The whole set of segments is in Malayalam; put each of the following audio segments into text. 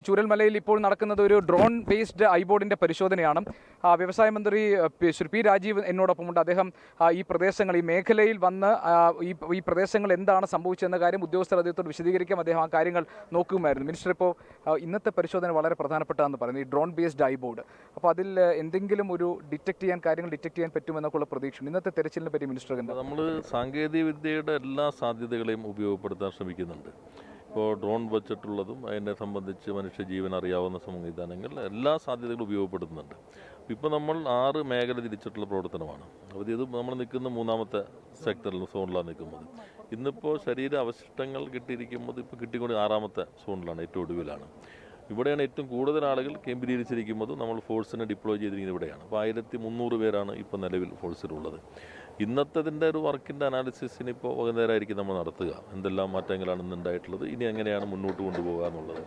ചൂരൽമലയിൽ ഇപ്പോൾ നടക്കുന്നത് ഒരു ഡ്രോൺ ബേസ്ഡ് ഐബോർഡിൻ്റെ പരിശോധനയാണ്. വ്യവസായ മന്ത്രി ശ്രീ പി രാജീവ് എന്നോടൊപ്പമുണ്ട്. അദ്ദേഹം ഈ പ്രദേശങ്ങൾ, ഈ മേഖലയിൽ വന്ന് ഈ പ്രദേശങ്ങൾ എന്താണ് സംഭവിച്ചതെന്ന കാര്യം ഉദ്യോഗസ്ഥർ അദ്ദേഹത്തോട് വിശദീകരിക്കാം. അദ്ദേഹം ആ കാര്യങ്ങൾ നോക്കുമായിരുന്നു. മിനിസ്റ്റർ, ഇപ്പോൾ ഇന്നത്തെ പരിശോധന വളരെ പ്രധാനപ്പെട്ടതാണെന്ന് പറയുന്നത് ഈ ഡ്രോൺ ബേസ്ഡ് ഐബോർഡ്. അപ്പോൾ അതിൽ എന്തെങ്കിലും ഒരു കാര്യങ്ങൾ ഡിറ്റക്ട് ചെയ്യാൻ പറ്റുമെന്നൊക്കെയുള്ള പ്രതീക്ഷ ഇന്നത്തെ തെരച്ചിലിനെ പറ്റി മിനിസ്റ്റർ എന്താ? നമ്മൾ സാങ്കേതിക വിദ്യയുടെ എല്ലാ സാധ്യതകളെയും ഉപയോഗപ്പെടുത്താൻ ശ്രമിക്കുന്നുണ്ട്. ഇപ്പോൾ ഡ്രോൺ വെച്ചിട്ടുള്ളതും അതിനെ സംബന്ധിച്ച് മനുഷ്യജീവൻ അറിയാവുന്ന സംവിധാനങ്ങൾ എല്ലാ സാധ്യതകളും ഉപയോഗപ്പെടുത്തുന്നുണ്ട്. ഇപ്പോൾ നമ്മൾ 6 മേഖല തിരിച്ചിട്ടുള്ള പ്രവർത്തനമാണ്. അപ്പോൾ ഇത് നമ്മൾ നിൽക്കുന്ന 3ാമത്തെ സെക്ടറിൽ സോണിലാണ് നിൽക്കുന്നത്. ഇന്നിപ്പോൾ ശരീര അവശിഷ്ടങ്ങൾ കിട്ടിയിരിക്കുന്നത് ഇപ്പോൾ കിട്ടിക്കൊണ്ട് 6ാമത്തെ സോണിലാണ്, ഏറ്റവും ഒടുവിലാണ്. ഇവിടെയാണ് ഏറ്റവും കൂടുതൽ ആളുകൾ കേന്ദ്രീകരിച്ചിരിക്കുന്നത്. നമ്മൾ ഫോഴ്സിനെ ഡിപ്ലോയ് ചെയ്തിരിക്കുന്നത് ഇവിടെയാണ്. അപ്പോൾ 1300 പേരാണ് ഇപ്പോൾ നിലവിൽ ഫോഴ്സിലുള്ളത്. ഇന്നത്തതിൻ്റെ ഒരു വർക്കിൻ്റെ അനാലിസിസിന് ഇപ്പോൾ വൈകുന്നേരമായിരിക്കും നമ്മൾ നടത്തുക. എന്തെല്ലാം മാറ്റങ്ങളാണ് ഇന്നുണ്ടായിട്ടുള്ളത്, ഇനി എങ്ങനെയാണ് മുന്നോട്ട് കൊണ്ടുപോകുക എന്നുള്ളത്.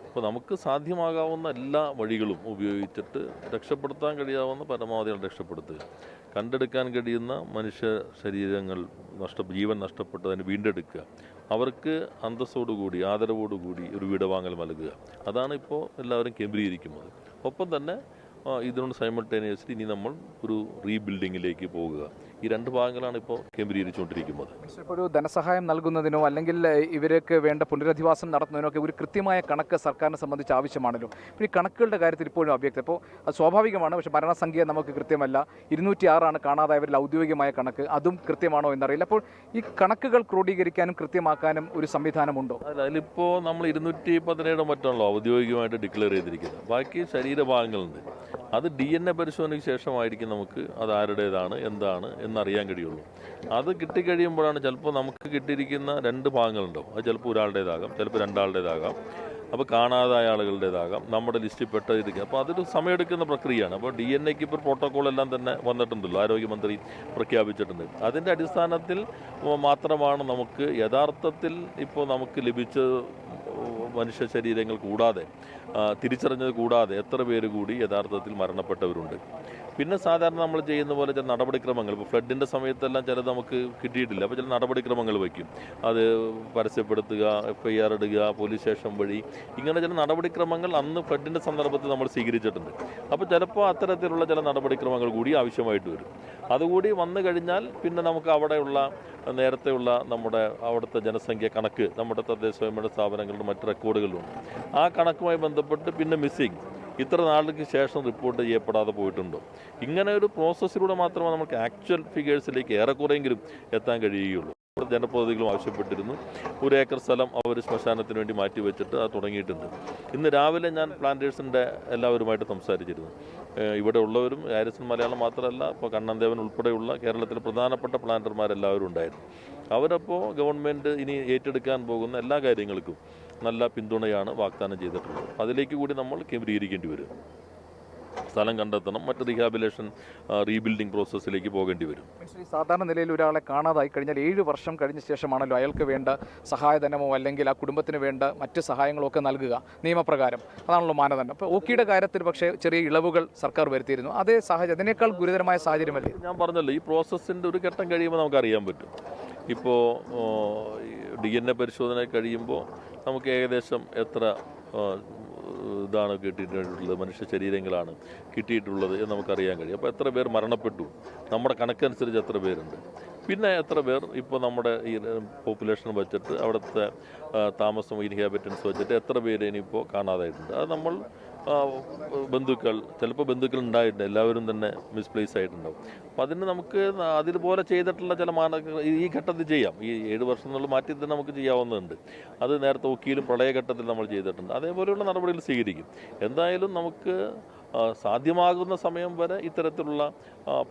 അപ്പോൾ നമുക്ക് സാധ്യമാകാവുന്ന എല്ലാ വഴികളും ഉപയോഗിച്ചിട്ട് രക്ഷപ്പെടുത്താൻ കഴിയാവുന്ന പരമാവധി രക്ഷപ്പെടുത്തുക. കണ്ടെടുക്കാൻ കഴിയുന്ന മനുഷ്യ ശരീരങ്ങൾ ജീവൻ നഷ്ടപ്പെട്ടതിന് വീണ്ടെടുക്കുക. അവർക്ക് അന്തസ്സോടുകൂടി ആദരവോടുകൂടി ഒരു വിടവാങ്ങൽ നൽകുക. അതാണ് ഇപ്പോൾ എല്ലാവരും കേന്ദ്രീകരിക്കുന്നത്. ഒപ്പം തന്നെ ഇതിനോട് സൈമൾട്ടേനിയസ്ലി ഇനി നമ്മൾ ഒരു റീബിൽഡിങ്ങിലേക്ക് പോകുക. ഈ 2 ഭാഗങ്ങളാണ് ഇപ്പോൾ കേന്ദ്രീകരിച്ചുകൊണ്ടിരിക്കുന്നത്. ഇപ്പോൾ ഒരു ധനസഹായം നൽകുന്നതിനോ അല്ലെങ്കിൽ ഇവർക്ക് വേണ്ട പുനരധിവാസം നടത്തുന്നതിനോ ഒക്കെ ഒരു കൃത്യമായ കണക്ക് സർക്കാരിനെ സംബന്ധിച്ച് ആവശ്യമാണല്ലോ. അപ്പോൾ ഈ കണക്കുകളുടെ കാര്യത്തിൽ ഇപ്പോഴും അവ്യക്തം. അപ്പോൾ അത് സ്വാഭാവികമാണ്. പക്ഷേ മരണസംഖ്യ നമുക്ക് കൃത്യമല്ല. 206 കാണാതായവരിൽ ഔദ്യോഗികമായ കണക്ക്, അതും കൃത്യമാണോ എന്നറിയില്ല. അപ്പോൾ ഈ കണക്കുകൾ ക്രോഡീകരിക്കാനും കൃത്യമാക്കാനും ഒരു സംവിധാനമുണ്ടോ? അതിലിപ്പോൾ നമ്മൾ 217 മറ്റാണല്ലോ ഔദ്യോഗികമായിട്ട് ഡിക്ലെയർ ചെയ്തിരിക്കുന്നത്. ബാക്കി ശരീരഭാഗങ്ങളുണ്ട്. അത് DNA പരിശോധനയ്ക്ക് ശേഷമായിരിക്കും നമുക്ക് അത് ആരുടേതാണ് എന്താണ് എന്നറിയാൻ കഴിയുള്ളൂ. അത് കിട്ടിക്കഴിയുമ്പോഴാണ് ചിലപ്പോൾ നമുക്ക് കിട്ടിയിരിക്കുന്ന 2 ഭാഗങ്ങളുണ്ടാവും. അത് ചിലപ്പോൾ ഒരാളുടേതാകാം, ചിലപ്പോൾ 2 ആളുടേതാകാം, അപ്പോൾ കാണാതായ ആളുകളുടേതാകാം, നമ്മുടെ ലിസ്റ്റിൽ പെട്ടതിരിക്കുക. അപ്പോൾ അതൊരു സമയമെടുക്കുന്ന പ്രക്രിയയാണ്. അപ്പോൾ DNAക്ക് ഇപ്പോൾ പ്രോട്ടോക്കോളെല്ലാം തന്നെ വന്നിട്ടുണ്ടല്ലോ, ആരോഗ്യമന്ത്രി പ്രഖ്യാപിച്ചിട്ടുണ്ട്. അതിൻ്റെ അടിസ്ഥാനത്തിൽ മാത്രമാണ് നമുക്ക് യഥാർത്ഥത്തിൽ ഇപ്പോൾ നമുക്ക് ലഭിച്ച മനുഷ്യ ശരീരങ്ങൾ കൂടാതെ, തിരിച്ചറിഞ്ഞത് കൂടാതെ എത്ര പേര് കൂടി യഥാർത്ഥത്തിൽ മരണപ്പെട്ടവരുണ്ട്. പിന്നെ സാധാരണ നമ്മൾ ചെയ്യുന്ന പോലെ ചില നടപടിക്രമങ്ങൾ, ഇപ്പോൾ ഫ്ലഡിൻ്റെ സമയത്തെല്ലാം ചിലത് നമുക്ക് കിട്ടിയിട്ടില്ല. അപ്പോൾ ചില നടപടിക്രമങ്ങൾ വയ്ക്കും. അത് പരസ്യപ്പെടുത്തുക, FIR ഇടുക, പോലീസ് സ്റ്റേഷൻ വഴി, ഇങ്ങനെ ചില നടപടിക്രമങ്ങൾ അന്ന് ഫ്ലഡിൻ്റെ സന്ദർഭത്തിൽ നമ്മൾ സ്വീകരിച്ചിട്ടുണ്ട്. അപ്പോൾ ചിലപ്പോൾ അത്തരത്തിലുള്ള ചില നടപടിക്രമങ്ങൾ കൂടി ആവശ്യമായിട്ട് വരും. അതുകൂടി വന്നു കഴിഞ്ഞാൽ പിന്നെ നമുക്ക് അവിടെയുള്ള നേരത്തെയുള്ള നമ്മുടെ അവിടുത്തെ ജനസംഖ്യ കണക്ക് നമ്മുടെ തദ്ദേശ സ്വയംഭരണ സ്ഥാപനങ്ങളുടെ മറ്റ് റെക്കോർഡുകളിലുണ്ട്. ആ കണക്കുമായി ബന്ധപ്പെട്ട് പിന്നെ മിസ്സിംഗ് ഇത്ര നാളുകൾക്ക് ശേഷം റിപ്പോർട്ട് ചെയ്യപ്പെടാതെ പോയിട്ടുണ്ടോ, ഇങ്ങനെ ഒരു പ്രോസസ്സിലൂടെ മാത്രമേ നമുക്ക് ആക്ച്വൽ ഫിഗേഴ്സിലേക്ക് ഏറെക്കുറെയെങ്കിലും എത്താൻ കഴിയുകയുള്ളൂ. ജനപ്രതിനിധികളും ആവശ്യപ്പെട്ടിരുന്നു. 1 ഏക്കർ സ്ഥലം അവർ ശ്മശാനത്തിന് വേണ്ടി മാറ്റിവെച്ചിട്ട് അത് തുടങ്ങിയിട്ടുണ്ട്. ഇന്ന് രാവിലെ ഞാൻ പ്ലാന്റേഴ്സിൻ്റെ എല്ലാവരുമായിട്ട് സംസാരിച്ചിരുന്നു. ഇവിടെ ഉള്ളവരും ഹാരിസൺ മലയാളം മാത്രമല്ല, ഇപ്പോൾ കണ്ണൻദേവൻ ഉൾപ്പെടെയുള്ള കേരളത്തിലെ പ്രധാനപ്പെട്ട പ്ലാന്റർമാരെല്ലാവരും ഉണ്ടായിരുന്നു. അവരപ്പോൾ ഗവൺമെൻറ് ഇനി ഏറ്റെടുക്കാൻ പോകുന്ന എല്ലാ കാര്യങ്ങൾക്കും നല്ല പിന്തുണയാണ് വാഗ്ദാനം ചെയ്തിട്ടുള്ളത്. അതിലേക്ക് കൂടി നമ്മൾ കേന്ദ്രീകരിക്കേണ്ടി വരും. സ്ഥലം കണ്ടെത്തണം, മറ്റ് റീഹാബിലേഷൻ റീബിൽഡിംഗ് പ്രോസസ്സിലേക്ക് പോകേണ്ടി വരും. സാധാരണ നിലയിൽ ഒരാളെ കാണാതായി കഴിഞ്ഞാൽ 7 വർഷം കഴിഞ്ഞ ശേഷമാണല്ലോ അയാൾക്ക് വേണ്ട സഹായധനമോ അല്ലെങ്കിൽ ആ കുടുംബത്തിന് വേണ്ട മറ്റ് സഹായങ്ങളോ ഒക്കെ നൽകുക നിയമപ്രകാരം. അതാണല്ലോ മാനദണ്ഡം. അപ്പോൾ ഓക്കിയുടെ കാര്യത്തിൽ പക്ഷേ ചെറിയ ഇളവുകൾ സർക്കാർ വരുത്തിയിരുന്നു. അതേ സാഹചര്യം, അതിനേക്കാൾ ഗുരുതരമായ സാഹചര്യമല്ലേ? ഞാൻ പറഞ്ഞല്ലോ, ഈ പ്രോസസ്സിൻ്റെ ഒരു ഘട്ടം കഴിയുമ്പോൾ നമുക്കറിയാൻ പറ്റും. ഇപ്പോൾ DNA പരിശോധന കഴിയുമ്പോൾ നമുക്ക് ഏകദേശം എത്ര ഇതാണ് കിട്ടിയിട്ടുള്ളത്, മനുഷ്യ ശരീരങ്ങളാണ് കിട്ടിയിട്ടുള്ളത് എന്ന് നമുക്കറിയാൻ കഴിയും. അപ്പോൾ എത്ര പേർ മരണപ്പെട്ടു, നമ്മുടെ കണക്കനുസരിച്ച് എത്ര പേരുണ്ട്, പിന്നെ എത്ര പേർ ഇപ്പോൾ നമ്മുടെ ഈ പോപ്പുലേഷൻ വെച്ചിട്ട് അവിടുത്തെ താമസം ഇൻഹാബിറ്റൻസ് വെച്ചിട്ട് എത്ര പേര് ഇനിയിപ്പോൾ കാണാതായിട്ടുണ്ട്. അത് നമ്മൾ ബന്ധുക്കൾ, ചിലപ്പോൾ ബന്ധുക്കൾ ഉണ്ടായിട്ടുണ്ട്, എല്ലാവരും തന്നെ മിസ്പ്ലേസ് ആയിട്ടുണ്ടാവും. അപ്പോൾ അതിന് നമുക്ക് അതുപോലെ ചെയ്തിട്ടുള്ള ചില ഈ ഘട്ടത്തിൽ ചെയ്യാം. ഈ 7 വർഷം എന്നുള്ള മാറ്റി തന്നെ നമുക്ക് ചെയ്യാവുന്നതുണ്ട്. അത് നേരത്തെ ഒക്കിയിലും പ്രളയഘട്ടത്തിൽ നമ്മൾ ചെയ്തിട്ടുണ്ട്. അതേപോലെയുള്ള നടപടികൾ സ്വീകരിക്കും. എന്തായാലും നമുക്ക് സാധ്യമാകുന്ന സമയം വരെ ഇത്തരത്തിലുള്ള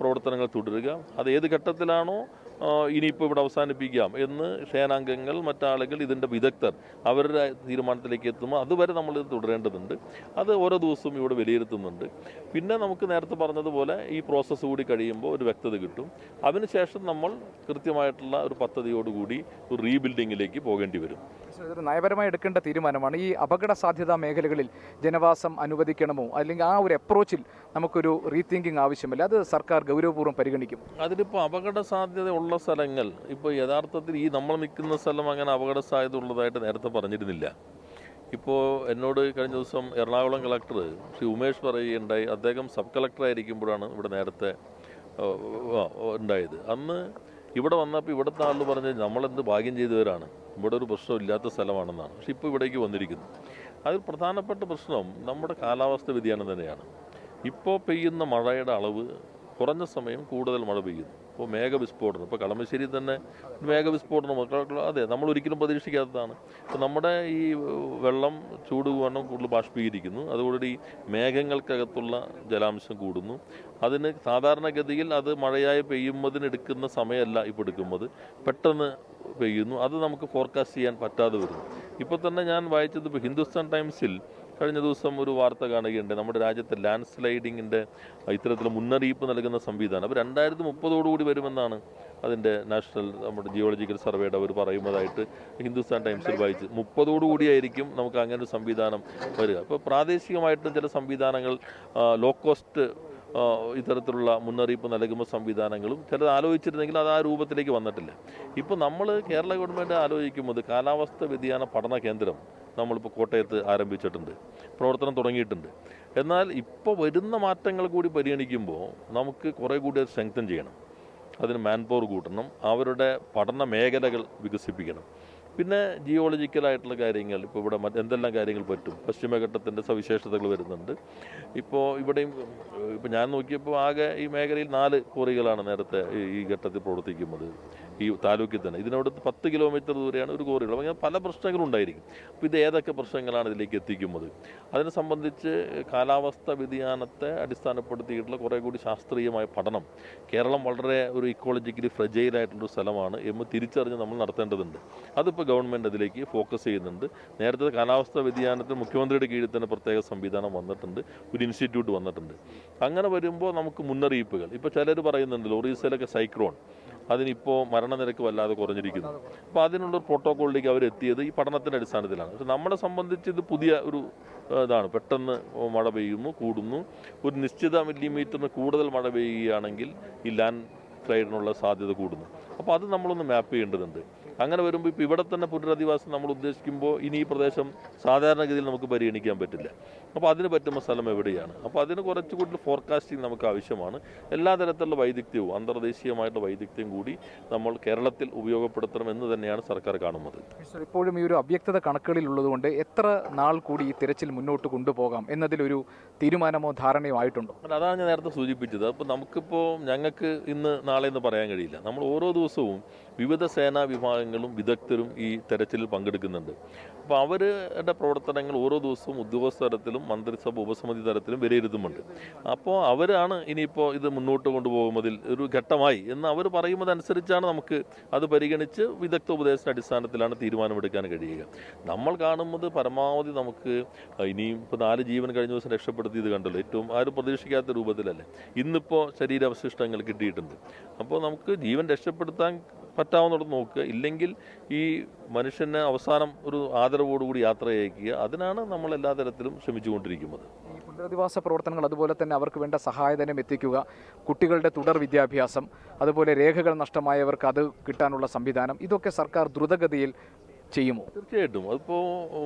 പ്രവർത്തനങ്ങൾ തുടരുക. അത് ഏത് ഘട്ടത്തിലാണോ ഇനിയിപ്പോൾ ഇവിടെ അവസാനിപ്പിക്കാം എന്ന് സേനാംഗങ്ങൾ, മറ്റാളുകൾ, ഇതിൻ്റെ വിദഗ്ധർ അവരുടെ തീരുമാനത്തിലേക്ക് എത്തുമ്പോൾ അതുവരെ നമ്മളിത് തുടരേണ്ടതുണ്ട്. അത് ഓരോ ദിവസവും ഇവിടെ വിലയിരുത്തുന്നുണ്ട്. പിന്നെ നമുക്ക് നേരത്തെ പറഞ്ഞതുപോലെ ഈ പ്രോസസ്സ് കൂടി കഴിയുമ്പോൾ ഒരു വ്യക്തത കിട്ടും. അതിനുശേഷം നമ്മൾ കൃത്യമായിട്ടുള്ള ഒരു പദ്ധതിയോടുകൂടി ഒരു റീബിൽഡിങ്ങിലേക്ക് പോകേണ്ടി വരും. ഇതൊരു നയപരമായി എടുക്കേണ്ട തീരുമാനമാണ്. ഈ അപകട സാധ്യതാ മേഖലകളിൽ ജനവാസം അനുവദിക്കണമോ അല്ലെങ്കിൽ ആ ഒരു അപ്രോച്ചിൽ നമുക്കൊരു റീതിങ്കിങ് ആവശ്യമില്ല, അത് സർക്കാർ ഗൗരവപൂർവ്വം പരിഗണിക്കും. അതിലിപ്പോൾ അപകട സാധ്യത ഉള്ള സ്ഥലങ്ങൾ, ഇപ്പോൾ യഥാർത്ഥത്തിൽ ഈ നമ്മൾ നിൽക്കുന്ന സ്ഥലം അങ്ങനെ അപകട സാധ്യത ഉള്ളതായിട്ട് നേരത്തെ പറഞ്ഞിരുന്നില്ല. ഇപ്പോൾ എന്നോട് കഴിഞ്ഞ ദിവസം എറണാകുളം കളക്ടർ ശ്രീ ഉമേഷ് പറയുകയുണ്ടായി, അദ്ദേഹം സബ് കളക്ടർ ആയിരിക്കുമ്പോഴാണ് ഇവിടെ നേരത്തെ ഉണ്ടായത്. അന്ന് ഇവിടെ വന്നപ്പോൾ ഇവിടുത്തെ ആൾ പറഞ്ഞ് നമ്മളെന്ത് ഭാഗ്യം ചെയ്തവരാണ്, ഇവിടെ ഒരു പ്രശ്നമില്ലാത്ത സ്ഥലമാണെന്നാണ്. പക്ഷെ ഇപ്പോൾ ഇവിടേക്ക് വന്നിരിക്കുന്നു. അതിൽ പ്രധാനപ്പെട്ട പ്രശ്നം നമ്മുടെ കാലാവസ്ഥ വ്യതിയാനം തന്നെയാണ്. ഇപ്പോൾ പെയ്യുന്ന മഴയുടെ അളവ് കുറഞ്ഞ സമയം കൂടുതൽ മഴ പെയ്യുന്നു. ഇപ്പോൾ മേഘവിസ്ഫോടനം, ഇപ്പോൾ കളമശ്ശേരി തന്നെ മേഘവിസ്ഫോടനം, അതെ, നമ്മൾ ഒരിക്കലും പ്രതീക്ഷിക്കാത്തതാണ്. ഇപ്പോൾ നമ്മുടെ ഈ വെള്ളം ചൂട് വണ്ണം കൂടുതൽ ബാഷ്പീകരിക്കുന്നു, അതുകൂടി മേഘങ്ങൾക്കകത്തുള്ള ജലാംശം കൂടുന്നു. അതിന് സാധാരണഗതിയിൽ അത് മഴയായി പെയ്യുന്നതിനെടുക്കുന്ന സമയമല്ല ഇപ്പോൾ എടുക്കുന്നത്, പെട്ടെന്ന് പെയ്യുന്നു. അത് നമുക്ക് ഫോർകാസ്റ്റ് ചെയ്യാൻ പറ്റാതെ വരുന്നു. ഇപ്പോൾ തന്നെ ഞാൻ വായിച്ചത്, ഇപ്പോൾ ഹിന്ദുസ്ഥാൻ ടൈംസിൽ കഴിഞ്ഞ ദിവസം ഒരു വാർത്ത കാണുകയുണ്ട്, നമ്മുടെ രാജ്യത്തെ ലാൻഡ് സ്ലൈഡിങ്ങിൻ്റെ ഇത്തരത്തിൽ മുന്നറിയിപ്പ് നൽകുന്ന സംവിധാനം അപ്പോൾ 2030 വരുമെന്നാണ് അതിൻ്റെ നമ്മുടെ ജിയോളജിക്കൽ സർവേയുടെ അവർ പറയുന്നതായിട്ട് ഹിന്ദുസ്ഥാൻ ടൈംസിൽ വായിച്ച്. 30 നമുക്ക് അങ്ങനെ ഒരു സംവിധാനം വരിക. അപ്പോൾ പ്രാദേശികമായിട്ടും ചില സംവിധാനങ്ങൾ ലോ കോസ്റ്റ് ഇത്തരത്തിലുള്ള മുന്നറിയിപ്പ് നൽകുമ്പോൾ സംവിധാനങ്ങളും ചിലത് ആലോചിച്ചിരുന്നെങ്കിൽ അത് ആ രൂപത്തിലേക്ക് വന്നിട്ടില്ല. ഇപ്പോൾ നമ്മൾ കേരള ഗവൺമെൻറ് ആലോചിക്കുന്നത് കാലാവസ്ഥ വ്യതിയാന പഠന കേന്ദ്രം നമ്മളിപ്പോൾ കോട്ടയത്ത് ആരംഭിച്ചിട്ടുണ്ട്, പ്രവർത്തനം തുടങ്ങിയിട്ടുണ്ട്. എന്നാൽ ഇപ്പോൾ വരുന്ന മാറ്റങ്ങൾ കൂടി പരിഗണിക്കുമ്പോൾ നമുക്ക് കുറേ കൂടി അത് സ്ട്രെങ്തൻ ചെയ്യണം. അതിന് മാൻ പവർ കൂട്ടണം, അവരുടെ പഠന മേഖലകൾ വികസിപ്പിക്കണം. പിന്നെ ജിയോളജിക്കലായിട്ടുള്ള കാര്യങ്ങൾ, ഇപ്പോൾ ഇവിടെ എന്തെല്ലാം കാര്യങ്ങൾ പറ്റും, പശ്ചിമഘട്ടത്തിൻ്റെ സവിശേഷതകൾ വരുന്നുണ്ട്. ഇപ്പോൾ ഇവിടെയും ഇപ്പോൾ ഞാൻ നോക്കിയപ്പോൾ ആകെ ഈ മേഖലയിൽ 4 കോറികളാണ് നേരത്തെ ഈ ഘട്ടത്തിൽ പ്രവർത്തിക്കുന്നത്, ഈ താലൂക്കിൽ തന്നെ. ഇതിനോട് 10 കിലോമീറ്റർ ദൂരെയാണ് ഒരു കോറികൾ. അപ്പോൾ അങ്ങനെ പല പ്രശ്നങ്ങളുണ്ടായിരിക്കും. അപ്പോൾ ഇത് ഏതൊക്കെ പ്രശ്നങ്ങളാണ് ഇതിലേക്ക് എത്തിക്കുന്നത്, അതിനെ സംബന്ധിച്ച് കാലാവസ്ഥ വ്യതിയാനത്തെ അടിസ്ഥാനപ്പെടുത്തിയിട്ടുള്ള കുറേ കൂടി ശാസ്ത്രീയമായ പഠനം കേരളം വളരെ ഒരു ഇക്കോളജിക്കലി ഫ്രജൈലായിട്ടുള്ളൊരു സ്ഥലമാണ് എന്ന് തിരിച്ചറിഞ്ഞ് നമ്മൾ നടത്തേണ്ടതുണ്ട്. അതിപ്പോൾ ഗവൺമെൻറ് അതിലേക്ക് ഫോക്കസ് ചെയ്യുന്നുണ്ട്. നേരത്തെ കാലാവസ്ഥാ വ്യതിയാനത്തിന് മുഖ്യമന്ത്രിയുടെ കീഴിൽ തന്നെ പ്രത്യേക സംവിധാനം വന്നിട്ടുണ്ട്, ഒരു ഇൻസ്റ്റിറ്റ്യൂട്ട് വന്നിട്ടുണ്ട്. അങ്ങനെ വരുമ്പോൾ നമുക്ക് മുന്നറിയിപ്പുകൾ, ഇപ്പോൾ ചിലർ പറയുന്നുണ്ട് ഒറീസയിലൊക്കെ സൈക്ലോൺ, അതിനിപ്പോൾ മരണനിരക്ക് വല്ലാതെ കുറഞ്ഞിരിക്കുന്നു. അപ്പോൾ അതിനുള്ള പ്രോട്ടോക്കോളിലേക്ക് അവരെത്തിയത് ഈ പഠനത്തിൻ്റെ അടിസ്ഥാനത്തിലാണ്. പക്ഷെ നമ്മളെ സംബന്ധിച്ച് ഇത് പുതിയ ഒരു ഇതാണ്. പെട്ടെന്ന് മഴ പെയ്യുന്നു, കൂടുന്നു. ഒരു നിശ്ചിത മില്ലിമീറ്ററിന് കൂടുതൽ മഴ പെയ്യുകയാണെങ്കിൽ ഈ ലാൻഡ് സ്ലൈഡിനുള്ള സാധ്യത കൂടുന്നു. അപ്പോൾ അത് നമ്മളൊന്ന് മാപ്പ് ചെയ്യേണ്ടതുണ്ട്. അങ്ങനെ വരുമ്പോൾ ഇപ്പോൾ ഇവിടെ തന്നെ പുനരധിവാസം നമ്മൾ ഉദ്ദേശിക്കുമ്പോൾ ഇനി ഈ പ്രദേശം സാധാരണഗതിയിൽ നമുക്ക് പരിഗണിക്കാൻ പറ്റില്ല. അപ്പോൾ അതിന് പറ്റുന്ന സ്ഥലം എവിടെയാണ്? അപ്പോൾ അതിന് കുറച്ചുകൂടി ഫോർകാസ്റ്റിംഗ് നമുക്ക് ആവശ്യമാണ്. എല്ലാ തരത്തിലുള്ള വൈദഗ്ധ്യവും അന്തർദേശീയമായിട്ടുള്ള വൈദഗ്ധ്യം കൂടി നമ്മൾ കേരളത്തിൽ ഉപയോഗപ്പെടുത്തണം എന്ന് തന്നെയാണ് സർക്കാർ കാണുന്നത്. ഇപ്പോഴും ഈ ഒരു അവ്യക്തത കണക്കുകളിൽ ഉള്ളതുകൊണ്ട് എത്ര നാൾ കൂടി ഈ തിരച്ചിൽ മുന്നോട്ട് കൊണ്ടുപോകാം എന്നതിലൊരു തീരുമാനമോ ധാരണയോ ആയിട്ടുണ്ടോ? അതാണ് ഞാൻ നേരത്തെ സൂചിപ്പിച്ചത്. അപ്പോൾ ഞങ്ങൾക്ക് ഇന്ന് നാളെ എന്ന് പറയാൻ കഴിയില്ല. നമ്മൾ ഓരോ ദിവസവും വിവിധ സേനാ വിഭാഗങ്ങളും വിദഗ്ധരും ഈ തെരച്ചിലിൽ പങ്കെടുക്കുന്നുണ്ട്. അപ്പോൾ അവരുടെ പ്രവർത്തനങ്ങൾ ഓരോ ദിവസവും ഉദ്യോഗസ്ഥ തലത്തിലും മന്ത്രിസഭ ഉപസമിതി തലത്തിലും വിലയിരുത്തുന്നുണ്ട്. അപ്പോൾ അവരാണ് ഇനിയിപ്പോൾ ഇത് മുന്നോട്ട് കൊണ്ടുപോകുന്നതിൽ ഒരു ഘട്ടമായി എന്ന് അവർ പറയുന്നതനുസരിച്ചാണ് നമുക്ക് അത് പരിഗണിച്ച് വിദഗ്ധ ഉപദേശത്തിന്റെ അടിസ്ഥാനത്തിലാണ് തീരുമാനമെടുക്കാൻ കഴിയുക. നമ്മൾ കാണുന്നത് പരമാവധി നമുക്ക് ഇനിയും ഇപ്പോൾ 4 ജീവൻ കഴിഞ്ഞ ദിവസം രക്ഷപ്പെടുത്തിയത് കണ്ടല്ലോ, ഏറ്റവും ആരും പ്രതീക്ഷിക്കാത്ത രൂപത്തിലല്ലേ. ഇന്നിപ്പോൾ ശരീരാവശിഷ്ടങ്ങൾ കിട്ടിയിട്ടുണ്ട്. അപ്പോൾ നമുക്ക് ജീവൻ രക്ഷപ്പെടുത്താൻ പറ്റാവുന്നിടത്ത് നോക്കുക, ഇല്ലെങ്കിൽ ഈ മനുഷ്യന് അവസാനം ഒരു ആദരവോടുകൂടി യാത്ര അയക്കുക. അതിനാണ് നമ്മൾ എല്ലാ തരത്തിലും ശ്രമിച്ചുകൊണ്ടിരിക്കുന്നത്. ഈ പുനരധിവാസ പ്രവർത്തനങ്ങൾ, അതുപോലെ തന്നെ അവർക്ക് വേണ്ട സഹായധനം എത്തിക്കുക, കുട്ടികളുടെ തുടർ വിദ്യാഭ്യാസം, അതുപോലെ രേഖകൾ നഷ്ടമായവർക്ക് അത് കിട്ടാനുള്ള സംവിധാനം, ഇതൊക്കെ സർക്കാർ ദ്രുതഗതിയിൽ ചെയ്യുമോ? തീർച്ചയായിട്ടും. അതിപ്പോൾ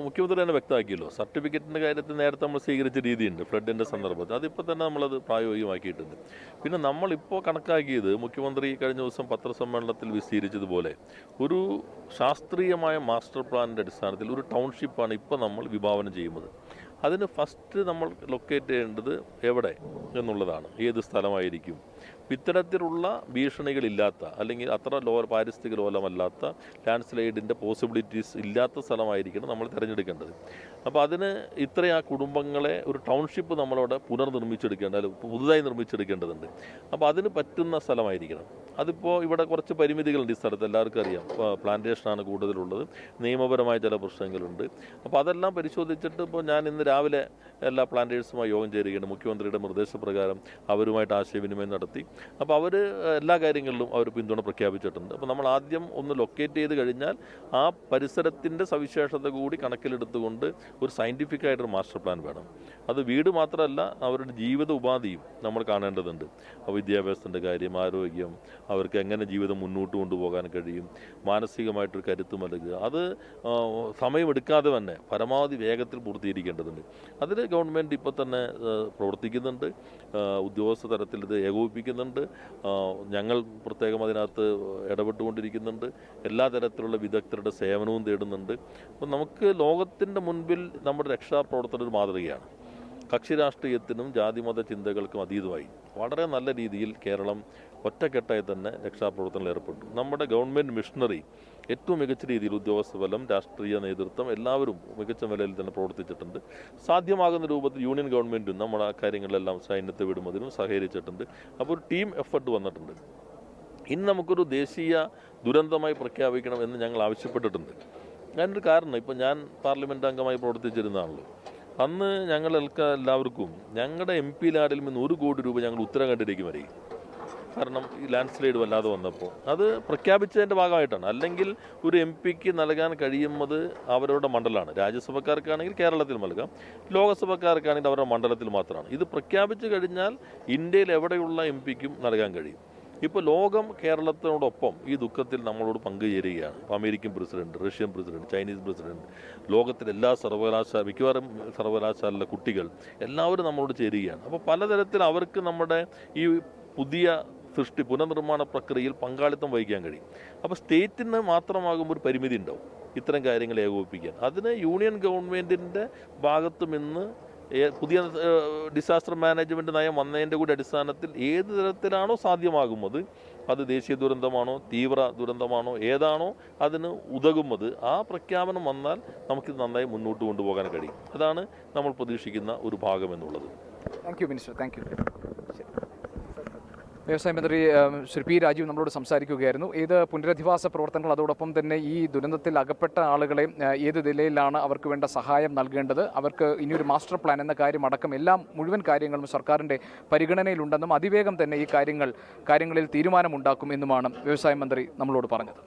മുഖ്യമന്ത്രി തന്നെ വ്യക്തമാക്കിയല്ലോ. സർട്ടിഫിക്കറ്റിൻ്റെ കാര്യത്തിൽ നേരത്തെ നമ്മൾ സ്വീകരിച്ച രീതിയുണ്ട് ഫ്ലഡിൻ്റെ സന്ദർഭത്തിൽ, അതിപ്പോൾ തന്നെ നമ്മളത് പ്രായോഗികമാക്കിയിട്ടുണ്ട്. പിന്നെ നമ്മളിപ്പോൾ കണക്കാക്കിയത് മുഖ്യമന്ത്രി കഴിഞ്ഞ ദിവസം പത്രസമ്മേളനത്തിൽ വിശദീകരിച്ചതുപോലെ ഒരു ശാസ്ത്രീയമായ മാസ്റ്റർ പ്ലാനിൻ്റെ അടിസ്ഥാനത്തിൽ ഒരു ടൗൺഷിപ്പാണ് ഇപ്പോൾ നമ്മൾ വിഭാവനം ചെയ്യുന്നത്. അതിന് ഫസ്റ്റ് നമ്മൾ ലൊക്കേറ്റ് ചെയ്യേണ്ടത് എവിടെ എന്നുള്ളതാണ്, ഏത് സ്ഥലമായിരിക്കും. ഇത്തരത്തിലുള്ള ഭീഷണികളില്ലാത്ത അല്ലെങ്കിൽ അത്ര പാരിസ്ഥിതിക ലോലമല്ലാത്ത ലാൻഡ് സ്ലൈഡിൻ്റെ പോസിബിലിറ്റീസ് ഇല്ലാത്ത സ്ഥലമായിരിക്കണം നമ്മൾ തിരഞ്ഞെടുക്കേണ്ടത്. അപ്പോൾ അതിന് ആ കുടുംബങ്ങളെ ഒരു ടൗൺഷിപ്പ് നമ്മളവിടെ പുതുതായി നിർമ്മിച്ചെടുക്കേണ്ടതുണ്ട്. അപ്പോൾ അതിന് പറ്റുന്ന സ്ഥലമായിരിക്കണം. അതിപ്പോൾ ഇവിടെ കുറച്ച് പരിമിതികളുണ്ട് ഈ സ്ഥലത്ത്, എല്ലാവർക്കും അറിയാം. പ്ലാന്റേഷനാണ് കൂടുതലുള്ളത്, നിയമപരമായ ചില പ്രശ്നങ്ങളുണ്ട്. അപ്പോൾ അതെല്ലാം പരിശോധിച്ചിട്ട് ഇപ്പോൾ ഞാൻ ഇന്ന് രാവിലെ എല്ലാ പ്ലാന്റേഴ്സുമായി യോഗം ചേരുകയാണ്. മുഖ്യമന്ത്രിയുടെ നിർദ്ദേശപ്രകാരം അവരുമായിട്ട് ആശയവിനിമയം നടത്തി നടത്തി. അപ്പോൾ അവർ എല്ലാ കാര്യങ്ങളിലും അവർ പിന്തുണ പ്രഖ്യാപിച്ചിട്ടുണ്ട്. അപ്പോൾ നമ്മൾ ആദ്യം ഒന്ന് ലൊക്കേറ്റ് ചെയ്ത് കഴിഞ്ഞാൽ ആ പരിസരത്തിൻ്റെ സവിശേഷത കൂടി കണക്കിലെടുത്തുകൊണ്ട് ഒരു സയൻറ്റിഫിക് ആയിട്ടൊരു മാസ്റ്റർ പ്ലാൻ വേണം. അത് വീട് മാത്രമല്ല, അവരുടെ ജീവിത ഉപാധിയും നമ്മൾ കാണേണ്ടതുണ്ട്. വിദ്യാഭ്യാസത്തിൻ്റെ കാര്യം, ആരോഗ്യം, അവർക്ക് എങ്ങനെ ജീവിതം മുന്നോട്ട് കൊണ്ടുപോകാൻ കഴിയും, മാനസികമായിട്ടൊരു കരുത്ത് നൽകുക, അത് സമയമെടുക്കാതെ തന്നെ പരമാവധി വേഗത്തിൽ പൂർത്തീകരിക്കേണ്ടതുണ്ട്. അതിൽ ഗവൺമെൻറ് ഇപ്പോൾ തന്നെ പ്രവർത്തിക്കുന്നുണ്ട്. ഉദ്യോഗസ്ഥ തലത്തിൽ ഇത് ഏകോപിപ്പിക്കുന്നുണ്ട്. ഞങ്ങൾ പ്രത്യേകം അതിനകത്ത് ഇടപെട്ടുകൊണ്ടിരിക്കുന്നുണ്ട്. എല്ലാ തരത്തിലുള്ള വിദഗ്ധരുടെ സേവനവും തേടുന്നുണ്ട്. അപ്പോൾ നമുക്ക് ലോകത്തിൻ്റെ മുൻപിൽ നമ്മുടെ രക്ഷാപ്രവർത്തനം ഒരു മാതൃകയാണ്. കക്ഷി രാഷ്ട്രീയത്തിനും ജാതിമത ചിന്തകൾക്കും അതീതമായി വളരെ നല്ല രീതിയിൽ കേരളം ഒറ്റക്കെട്ടായി തന്നെ രക്ഷാപ്രവർത്തനത്തിൽ ഏർപ്പെട്ടു. നമ്മുടെ ഗവൺമെൻറ് മിഷണറി ഏറ്റവും മികച്ച രീതിയിൽ ഉദ്യോഗസ്ഥ ബലം, രാഷ്ട്രീയ നേതൃത്വം എല്ലാവരും മികച്ച നിലയിൽ തന്നെ പ്രവർത്തിച്ചിട്ടുണ്ട്. സാധ്യമാകുന്ന രൂപത്തിൽ യൂണിയൻ ഗവൺമെൻറ്റും നമ്മുടെ ആ കാര്യങ്ങളിലെല്ലാം സൈന്യത്തെ വിടുന്നതിനും സഹകരിച്ചിട്ടുണ്ട്. അപ്പോൾ ഒരു ടീം എഫർട്ട് വന്നിട്ടുണ്ട്. ഇനി നമുക്കൊരു ദേശീയ ദുരന്തമായി പ്രഖ്യാപിക്കണം എന്ന് ഞങ്ങൾ ആവശ്യപ്പെട്ടിട്ടുണ്ട്. അതിനൊരു കാരണം, ഇപ്പോൾ ഞാൻ പാർലമെൻറ്റ് അംഗമായി പ്രവർത്തിച്ചിരുന്നതാണല്ലോ. അന്ന് ഞങ്ങൾക്ക് എല്ലാവർക്കും ഞങ്ങളുടെ MP ലാഡിൽ നിന്ന് 100 കോടി രൂപ ഞങ്ങൾ ഉത്തരാഖണ്ഡിലേക്ക് വരെ. കാരണം ഈ ലാൻഡ് സ്ലൈഡ് വല്ലാതെ വന്നപ്പോൾ അത് പ്രഖ്യാപിച്ചതിൻ്റെ ഭാഗമായിട്ടാണ്. അല്ലെങ്കിൽ ഒരു MP നൽകാൻ കഴിയുന്നത് അവരുടെ മണ്ഡലമാണ്. രാജ്യസഭക്കാർക്കാണെങ്കിൽ കേരളത്തിൽ നൽകാം, ലോകസഭക്കാർക്കാണെങ്കിൽ അവരുടെ മണ്ഡലത്തിൽ മാത്രമാണ്. ഇത് പ്രഖ്യാപിച്ചു കഴിഞ്ഞാൽ ഇന്ത്യയിൽ എവിടെയുള്ള MP നൽകാൻ കഴിയും. ഇപ്പോൾ ലോകം കേരളത്തിനോടൊപ്പം ഈ ദുഃഖത്തിൽ നമ്മളോട് പങ്കുചേരുകയാണ്. American president, Russian president, Chinese president, ലോകത്തിലെ എല്ലാ മിക്കവാറും സർവകലാശാലയിലെ കുട്ടികൾ എല്ലാവരും നമ്മളോട് ചേരുകയാണ്. അപ്പോൾ പലതരത്തിൽ അവർക്ക് നമ്മുടെ ഈ പുതിയ പുനർനിർമ്മാണ പ്രക്രിയയിൽ പങ്കാളിത്തം വഹിക്കാൻ കഴിയും. അപ്പോൾ സ്റ്റേറ്റിന് മാത്രമാകുമ്പോൾ ഒരു പരിമിതി ഉണ്ടാവും ഇത്തരം കാര്യങ്ങൾ ഏകോപിപ്പിക്കാൻ. അതിന് യൂണിയൻ ഗവൺമെൻറ്റിൻ്റെ ഭാഗത്തും ഇന്ന് പുതിയ ഡിസാസ്റ്റർ മാനേജ്മെൻറ്റ് നയം വന്നതിൻ്റെ കൂടി അടിസ്ഥാനത്തിൽ ഏത് തരത്തിലാണോ സാധ്യമാകുന്നത്, അത് ദേശീയ ദുരന്തമാണോ തീവ്ര ദുരന്തമാണോ ഏതാണോ അതിന് ഉതകുന്നത്, ആ പ്രഖ്യാപനം വന്നാൽ നമുക്കിത് നന്നായി മുന്നോട്ട് കൊണ്ടുപോകാൻ കഴിയും. അതാണ് നമ്മൾ പ്രതീക്ഷിക്കുന്ന ഒരു ഭാഗം എന്നുള്ളത്. Thank you minister, thank you. വ്യവസായ മന്ത്രി ശ്രീ P. രാജീവ് നമ്മളോട് സംസാരിക്കുകയായിരുന്നു. ഏത് പുനരധിവാസ പ്രവർത്തനങ്ങൾ, അതോടൊപ്പം തന്നെ ഈ ദുരന്തത്തിൽ അകപ്പെട്ട ആളുകളെ ഏത് നിലയിലാണ് അവർക്ക് വേണ്ട സഹായം നൽകേണ്ടത്, അവർക്ക് ഇനിയൊരു മാസ്റ്റർ പ്ലാൻ എന്ന കാര്യം അടക്കം മുഴുവൻ കാര്യങ്ങളും സർക്കാരിൻ്റെ പരിഗണനയിലുണ്ടെന്നും അതിവേഗം തന്നെ ഈ കാര്യങ്ങളിൽ തീരുമാനമുണ്ടാക്കും എന്നുമാണ് വ്യവസായ മന്ത്രി നമ്മളോട് പറഞ്ഞത്.